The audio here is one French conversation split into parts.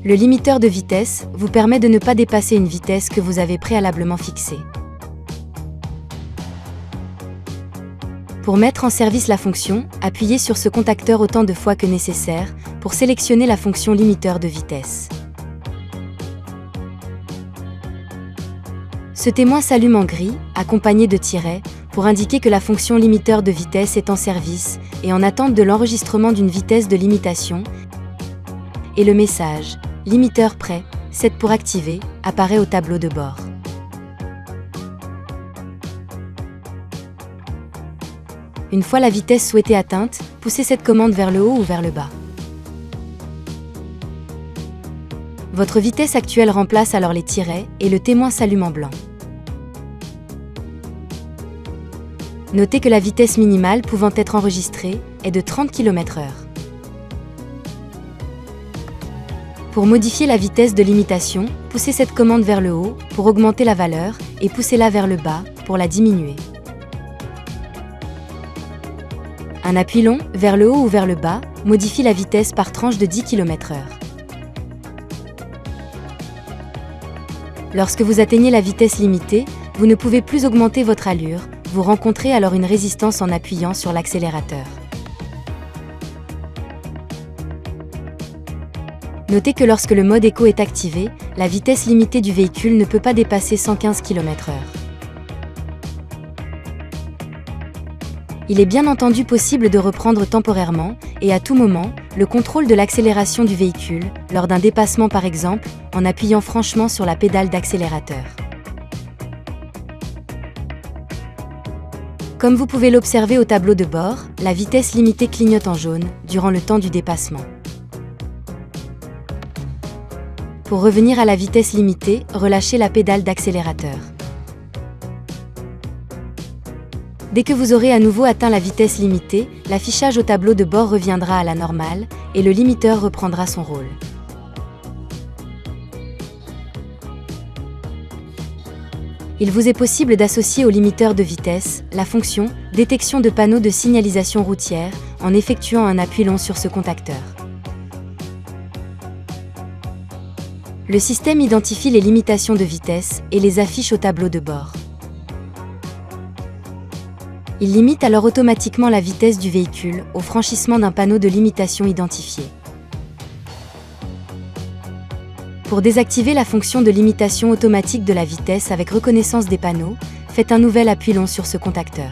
Le limiteur de vitesse vous permet de ne pas dépasser une vitesse que vous avez préalablement fixée. Pour mettre en service la fonction, appuyez sur ce contacteur autant de fois que nécessaire pour sélectionner la fonction limiteur de vitesse. Ce témoin s'allume en gris, accompagné de tirets, pour indiquer que la fonction limiteur de vitesse est en service et en attente de l'enregistrement d'une vitesse de limitation, et le message « Limiteur prêt, set pour activer » apparaît au tableau de bord. Une fois la vitesse souhaitée atteinte, poussez cette commande vers le haut ou vers le bas. Votre vitesse actuelle remplace alors les tirets et le témoin s'allume en blanc. Notez que la vitesse minimale pouvant être enregistrée est de 30 km/h. Pour modifier la vitesse de limitation, poussez cette commande vers le haut pour augmenter la valeur et poussez-la vers le bas pour la diminuer. Un appui long, vers le haut ou vers le bas, modifie la vitesse par tranche de 10 km/h. Lorsque vous atteignez la vitesse limitée, vous ne pouvez plus augmenter votre allure, vous rencontrez alors une résistance en appuyant sur l'accélérateur. Notez que lorsque le mode éco est activé, la vitesse limitée du véhicule ne peut pas dépasser 115 km/h. Il est bien entendu possible de reprendre temporairement, et à tout moment, le contrôle de l'accélération du véhicule, lors d'un dépassement par exemple, en appuyant franchement sur la pédale d'accélérateur. Comme vous pouvez l'observer au tableau de bord, la vitesse limitée clignote en jaune durant le temps du dépassement. Pour revenir à la vitesse limitée, relâchez la pédale d'accélérateur. Dès que vous aurez à nouveau atteint la vitesse limitée, l'affichage au tableau de bord reviendra à la normale et le limiteur reprendra son rôle. Il vous est possible d'associer au limiteur de vitesse la fonction « Détection de panneaux de signalisation routière » en effectuant un appui long sur ce contacteur. Le système identifie les limitations de vitesse et les affiche au tableau de bord. Il limite alors automatiquement la vitesse du véhicule au franchissement d'un panneau de limitation identifié. Pour désactiver la fonction de limitation automatique de la vitesse avec reconnaissance des panneaux, faites un nouvel appui long sur ce contacteur.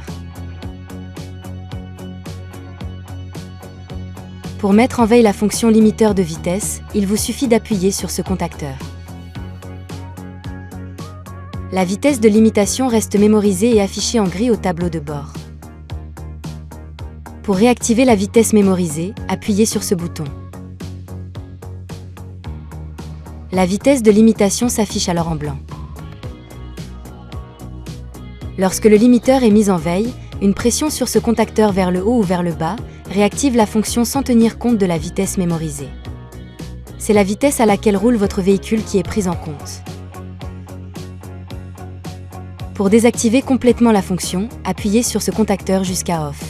Pour mettre en veille la fonction limiteur de vitesse, il vous suffit d'appuyer sur ce contacteur. La vitesse de limitation reste mémorisée et affichée en gris au tableau de bord. Pour réactiver la vitesse mémorisée, appuyez sur ce bouton. La vitesse de limitation s'affiche alors en blanc. Lorsque le limiteur est mis en veille, une pression sur ce contacteur vers le haut ou vers le bas réactive la fonction sans tenir compte de la vitesse mémorisée. C'est la vitesse à laquelle roule votre véhicule qui est prise en compte. Pour désactiver complètement la fonction, appuyez sur ce contacteur jusqu'à Off.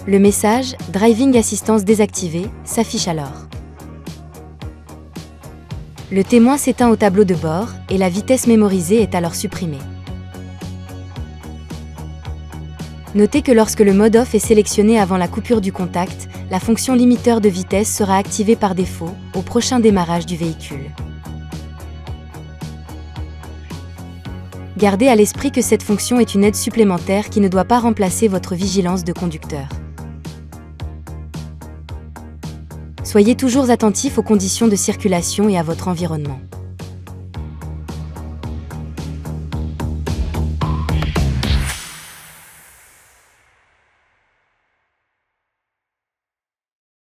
Le message « Driving Assistance désactivé » s'affiche alors. Le témoin s'éteint au tableau de bord et la vitesse mémorisée est alors supprimée. Notez que lorsque le mode off est sélectionné avant la coupure du contact, la fonction limiteur de vitesse sera activée par défaut au prochain démarrage du véhicule. Gardez à l'esprit que cette fonction est une aide supplémentaire qui ne doit pas remplacer votre vigilance de conducteur. Soyez toujours attentif aux conditions de circulation et à votre environnement.